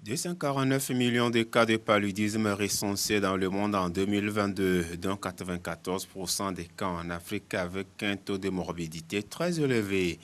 249 millions de cas de paludisme recensés dans le monde en 2022, dont 94% des cas en Afrique avec un taux de morbidité très élevé.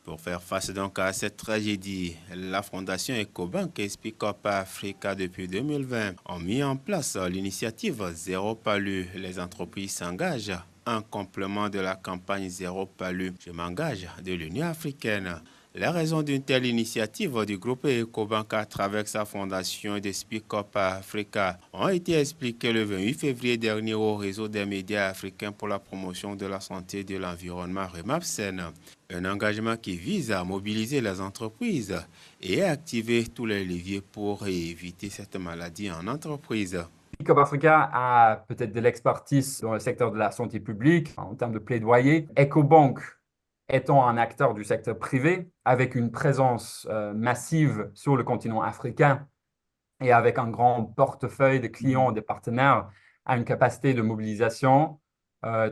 Pour faire face donc à cette tragédie, la Fondation Ecobank et Speak Up Africa depuis 2020 ont mis en place l'initiative Zéro Palu. Les entreprises s'engagent en complément de la campagne Zéro Palu, Je m'engage de l'Union africaine. Les raisons d'une telle initiative du groupe Ecobank à travers sa fondation de Speak Up Africa ont été expliquées le 28 février dernier au réseau des médias africains pour la promotion de la santé et de l'environnement REMAPSEN. Un engagement qui vise à mobiliser les entreprises et à activer tous les leviers pour éviter cette maladie en entreprise. Speak Up Africa a peut-être de l'expertise dans le secteur de la santé publique en termes de plaidoyer. Ecobank étant un acteur du secteur privé, avec une présence massive sur le continent africain et avec un grand portefeuille de clients et de partenaires, a une capacité de mobilisation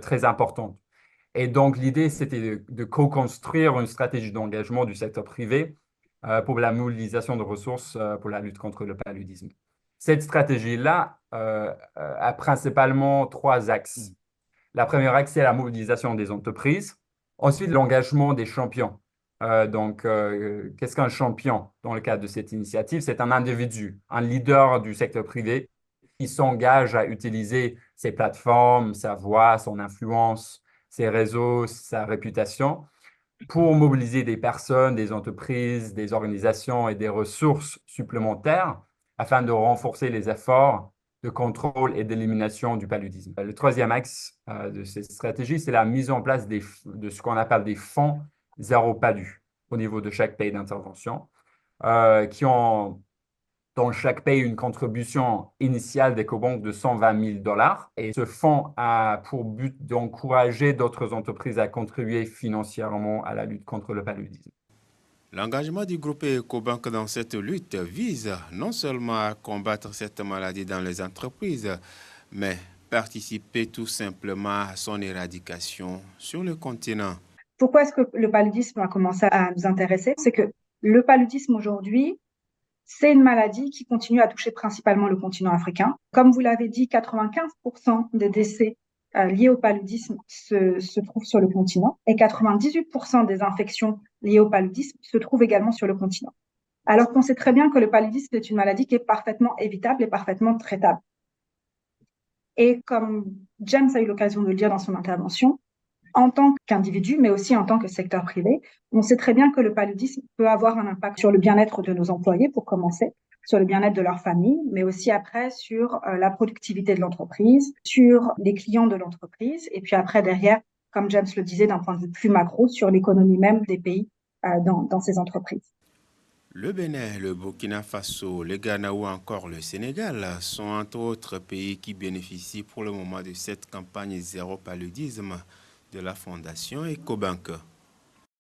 très importante. Et donc, l'idée, c'était de co-construire une stratégie d'engagement du secteur privé pour la mobilisation de ressources pour la lutte contre le paludisme. Cette stratégie-là a principalement trois axes. La première axe, c'est la mobilisation des entreprises. Ensuite, l'engagement des champions. Qu'est-ce qu'un champion dans le cadre de cette initiative? C'est un individu, un leader du secteur privé qui s'engage à utiliser ses plateformes, sa voix, son influence, ses réseaux, sa réputation pour mobiliser des personnes, des entreprises, des organisations et des ressources supplémentaires afin de renforcer les efforts de contrôle et d'élimination du paludisme. Le troisième axe de cette stratégie, c'est la mise en place de ce qu'on appelle des fonds zéro palu au niveau de chaque pays d'intervention, qui ont dans chaque pays une contribution initiale d'Ecobank de 120 000 $. Et ce fonds a pour but d'encourager d'autres entreprises à contribuer financièrement à la lutte contre le paludisme. L'engagement du groupe Ecobank dans cette lutte vise non seulement à combattre cette maladie dans les entreprises, mais participer tout simplement à son éradication sur le continent. Pourquoi est-ce que le paludisme a commencé à nous intéresser? C'est que le paludisme aujourd'hui, c'est une maladie qui continue à toucher principalement le continent africain. Comme vous l'avez dit, 95% des décès liés au paludisme se trouvent sur le continent et 98% des infections liées au paludisme se trouvent également sur le continent. Alors qu'on sait très bien que le paludisme est une maladie qui est parfaitement évitable et parfaitement traitable. Et comme James a eu l'occasion de le dire dans son intervention, en tant qu'individu, mais aussi en tant que secteur privé, on sait très bien que le paludisme peut avoir un impact sur le bien-être de nos employés, pour commencer, sur le bien-être de leur famille, mais aussi après sur la productivité de l'entreprise, sur les clients de l'entreprise, et puis après derrière, comme James le disait, d'un point de vue plus macro, sur l'économie même des pays dans ces entreprises. Le Bénin, le Burkina Faso, le Ghana ou encore le Sénégal sont entre autres pays qui bénéficient pour le moment de cette campagne zéro paludisme de la Fondation Ecobank.